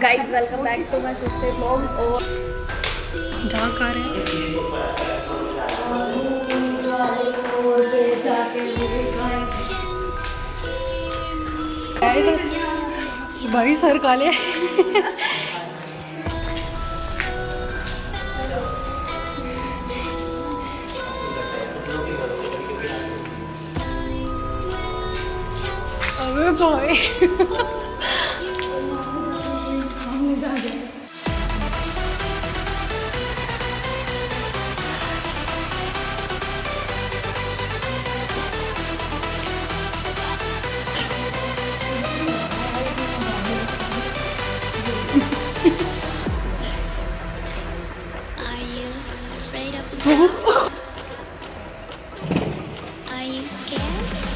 Guys welcome back to my sister blogs और जा कर भाई सर काले अबे भाई Are you afraid of the dark? Are you scared?